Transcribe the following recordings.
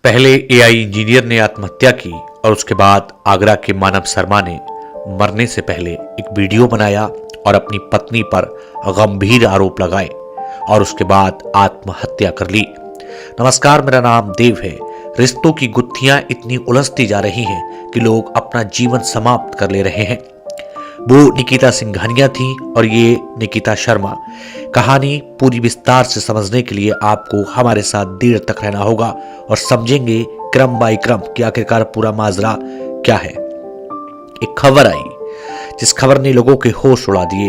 पहले AI engineer ने आत्महत्या की और उसके बाद आगरा के मानव शर्मा ने मरने से पहले एक वीडियो बनाया और अपनी पत्नी पर गंभीर आरोप लगाए और उसके बाद आत्महत्या कर ली। नमस्कार, मेरा नाम देव है। रिश्तों की गुत्थियां इतनी उलझती जा रही हैं कि लोग अपना जीवन समाप्त कर ले रहे हैं। वो निकिता सिंघानिया थी और ये निकिता शर्मा। कहानी पूरी विस्तार से समझने के लिए आपको हमारे साथ देर तक रहना होगा और समझेंगे क्रम बाय क्रम कि आखिरकार पूरा माजरा क्या है। एक खबर आई जिस खबर ने लोगों के होश उड़ा दिए।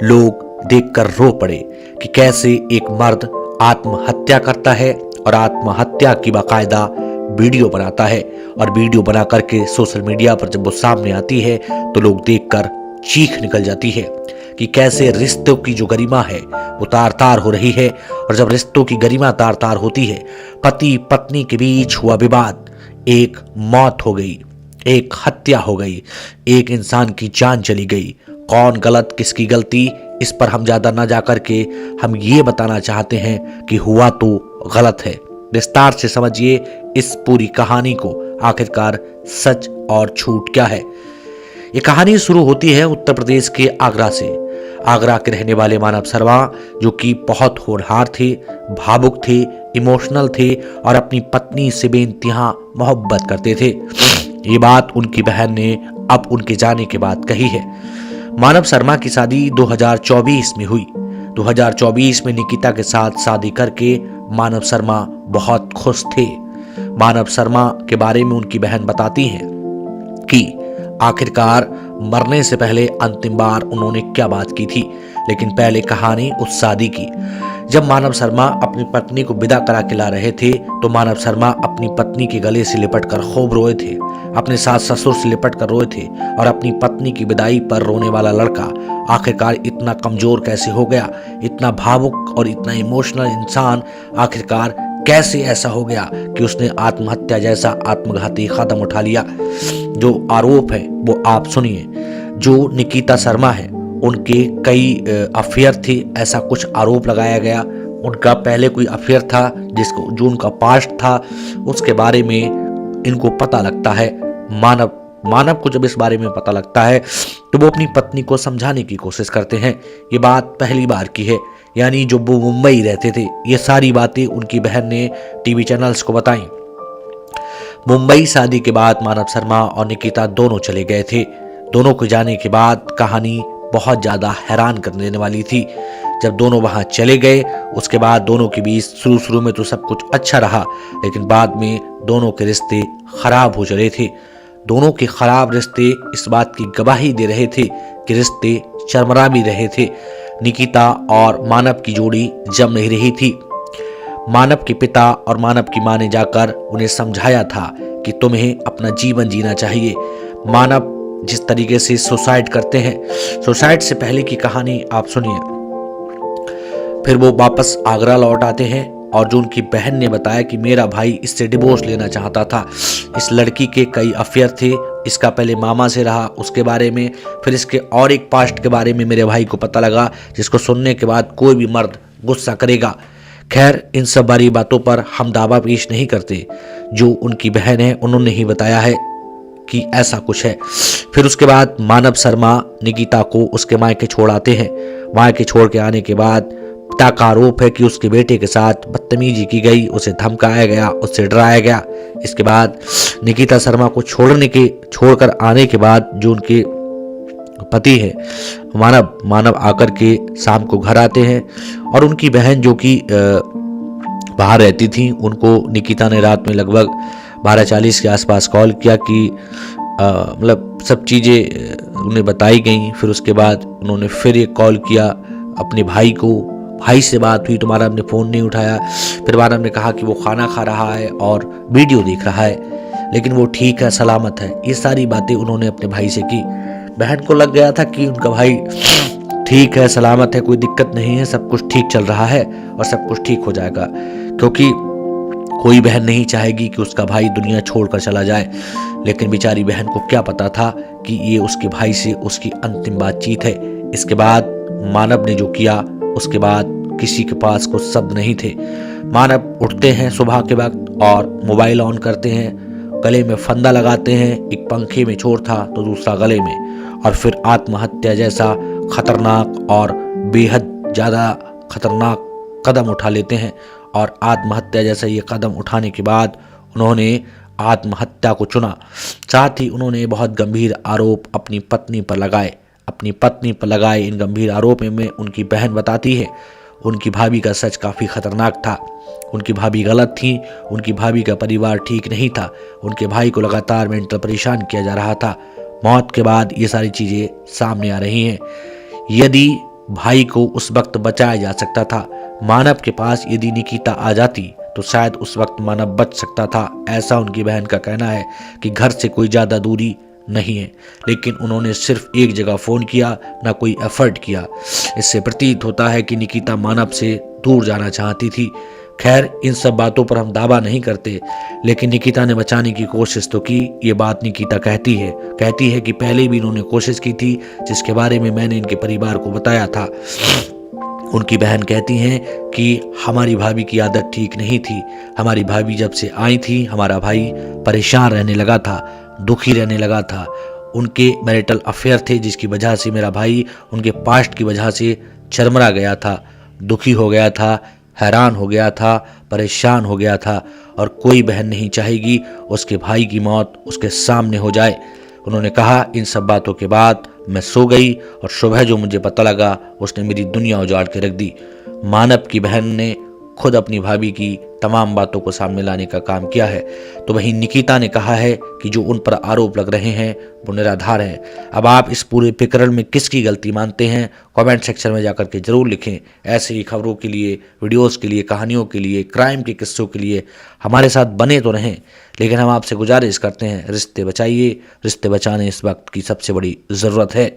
लोग देखकर रो पड़े कि कैसे एक मर्द आत्महत्या करता है और आत्महत्या की बाकायदा वीडियो बनाता है, और वीडियो बना करके सोशल मीडिया पर जब वो सामने आती है तो लोग देखकर चीख निकल जाती है कि कैसे रिश्तों की जो गरिमा है वो तार तार हो रही है। और जब रिश्तों की गरिमा तार तार होती है, पति पत्नी के बीच हुआ विवाद, एक मौत हो गई, एक हत्या हो गई, एक इंसान की जान चली गई। कौन गलत किसकी गलती, इस पर हम ज्यादा ना जाकर के हम ये बताना चाहते हैं कि हुआ तो गलत है। विस्तार से समझिए इस पूरी कहानी को, आखिरकार सच और झूठ क्या है। ये कहानी शुरू होती है उत्तर प्रदेश के आगरा से। आगरा के रहने वाले मानव शर्मा, जो कि बहुत होनहार थे, भावुक थे, इमोशनल थे और अपनी पत्नी से बेइंतहा मोहब्बत करते थे। ये बात उनकी बहन ने अब उनके जाने के बाद कही है। मानव शर्मा की शादी 2024 में हुई। 2024 में निकिता के साथ शादी करके मानव शर्मा बहुत खुश थे। मानव शर्मा के बारे में उनकी बहन बताती हैं कि आखिरकार मरने से पहले अंतिम बार उन्होंने क्या बात की थी। लेकिन पहले कहानी उस शादी की। जब मानव शर्मा अपनी पत्नी को विदा करा के ला रहे थे तो मानव शर्मा अपनी पत्नी के गले से लिपट कर खूब रोए थे, अपने सास ससुर से लिपट कर रोए थे। और अपनी पत्नी की विदाई पर रोने वाला लड़का आखिरकार इतना कमजोर कैसे हो गया, इतना भावुक और इतना इमोशनल इंसान आखिरकार कैसे ऐसा हो गया कि उसने आत्महत्या जैसा आत्मघाती कदम उठा लिया। जो आरोप है वो आप सुनिए। जो निकिता शर्मा है उनके कई अफेयर थे, ऐसा कुछ आरोप लगाया गया। उनका पहले कोई अफेयर था जो उनका पास्ट था, उसके बारे में इनको पता लगता है। मानव को जब इस बारे में पता लगता है तो वो अपनी पत्नी को समझाने की कोशिश करते हैं। ये बात पहली बार की है, यानी जो वो मुंबई रहते थे, ये सारी बातें उनकी बहन ने टीवी चैनल्स को बताई। मुंबई शादी के बाद मानव शर्मा और निकिता दोनों चले गए थे। दोनों को जाने के बाद कहानी बहुत ज्यादा हैरान कर देने वाली थी। जब दोनों वहां चले गए उसके बाद दोनों के बीच शुरू में तो सब कुछ अच्छा रहा, लेकिन बाद में दोनों के रिश्ते खराब हो चले थे। दोनों के खराब रिश्ते इस बात की गवाही दे रहे थे कि रिश्ते चरमरा भी रहे थे। निकिता और मानव की जोड़ी जम नहीं रही थी। मानव के पिता और मानव की मां ने जाकर उन्हें समझाया था कि तुम्हें अपना जीवन जीना चाहिए। मानव जिस तरीके से सुसाइड करते हैं, सुसाइड से पहले की कहानी आप सुनिए। फिर वो वापस आगरा लौट आते हैं और जो उनकी बहन ने बताया कि मेरा भाई इससे डिवोर्स लेना चाहता था। इस लड़की के कई अफेयर थे, इसका पहले मामा से रहा, उसके बारे में, फिर इसके और एक पास्ट के बारे में मेरे भाई को पता लगा, जिसको सुनने के बाद कोई भी मर्द गुस्सा करेगा। खैर, इन सब बारी बातों पर हम दावा पेश नहीं करते। जो उनकी बहन है उन्होंने ही बताया है कि ऐसा कुछ है। फिर उसके बाद मानव शर्मा निकिता को उसके मायके छोड़ आते हैं। मायके छोड़ के आने के बाद पिता का आरोप है कि उसके बेटे के साथ बदतमीजी की गई, उसे धमकाया गया, उससे डराया गया। इसके बाद निकिता शर्मा को छोड़कर आने के बाद जो उनके पति है मानव आकर के शाम को घर आते हैं और उनकी बहन जो कि बाहर रहती थी, उनको निकिता ने रात में लगभग 12:40 के आसपास कॉल किया कि मतलब सब चीज़ें उन्हें बताई गई। फिर उसके बाद उन्होंने फिर एक कॉल किया अपने भाई को। भाई से बात हुई तो मानव ने फ़ोन नहीं उठाया। फिर मानव ने कहा कि वो खाना खा रहा है और वीडियो देख रहा है, लेकिन वो ठीक है, सलामत है। ये सारी बातें उन्होंने अपने भाई से की। बहन को लग गया था कि उनका भाई ठीक है, सलामत है, कोई दिक्कत नहीं है, सब कुछ ठीक चल रहा है और सब कुछ ठीक हो जाएगा, क्योंकि कोई बहन नहीं चाहेगी कि उसका भाई दुनिया छोड़कर चला जाए। लेकिन बेचारी बहन को क्या पता था कि ये उसके भाई से उसकी अंतिम बातचीत है। इसके बाद मानव ने जो किया, उसके बाद किसी के पास कुछ शब्द नहीं थे। मानव उठते हैं सुबह के वक्त और मोबाइल ऑन करते हैं, गले में फंदा लगाते हैं, एक पंखे में चोर था तो दूसरा गले में, और फिर आत्महत्या जैसा खतरनाक और बेहद ज़्यादा खतरनाक कदम उठा लेते हैं। और आत्महत्या जैसा ये कदम उठाने के बाद उन्होंने आत्महत्या को चुना। साथ ही उन्होंने बहुत गंभीर आरोप अपनी पत्नी पर लगाए। इन गंभीर आरोपों में उनकी बहन बताती है उनकी भाभी का सच काफ़ी खतरनाक था। उनकी भाभी गलत थी, उनकी भाभी का परिवार ठीक नहीं था, उनके भाई को लगातार मेंटल परेशान किया जा रहा था। मौत के बाद ये सारी चीज़ें सामने आ रही हैं। यदि भाई को उस वक्त बचाया जा सकता था, मानव के पास यदि निकिता आ जाती तो शायद उस वक्त मानव बच सकता था, ऐसा उनकी बहन का कहना है कि घर से कोई ज़्यादा दूरी नहीं है, लेकिन उन्होंने सिर्फ एक जगह फ़ोन किया, ना कोई एफर्ट किया। इससे प्रतीत होता है कि निकिता मानव से दूर जाना चाहती थी। खैर, इन सब बातों पर हम दावा नहीं करते, लेकिन निकिता ने बचाने की कोशिश तो की। ये बात निकिता कहती है कि पहले भी इन्होंने कोशिश की थी, जिसके बारे में मैंने इनके परिवार को बताया था। उनकी बहन कहती हैं कि हमारी भाभी की आदत ठीक नहीं थी। हमारी भाभी जब से आई थी, हमारा भाई परेशान रहने लगा था, दुखी रहने लगा था। उनके मैरिटल अफेयर थे, जिसकी वजह से मेरा भाई उनके पास्ट की वजह से चरमरा गया था, दुखी हो गया था, हैरान हो गया था, परेशान हो गया था, और कोई बहन नहीं चाहेगी उसके भाई की मौत उसके सामने हो जाए। उन्होंने कहा, इन सब बातों के बाद मैं सो गई और सुबह जो मुझे पता लगा उसने मेरी दुनिया उजाड़ के रख दी। मानव की बहन ने खुद अपनी भाभी की तमाम बातों को सामने लाने का काम किया है। तो वहीं निकिता ने कहा है कि जो उन पर आरोप लग रहे हैं वो निराधार हैं। अब आप इस पूरे प्रकरण में किसकी गलती मानते हैं, कमेंट सेक्शन में जाकर के जरूर लिखें। ऐसे ही खबरों के लिए, वीडियोस के लिए, कहानियों के लिए, क्राइम के किस्सों के लिए हमारे साथ बने तो रहें, लेकिन हम आपसे गुजारिश करते हैं, रिश्ते बचाइए। रिश्ते बचाने इस वक्त की सबसे बड़ी ज़रूरत है।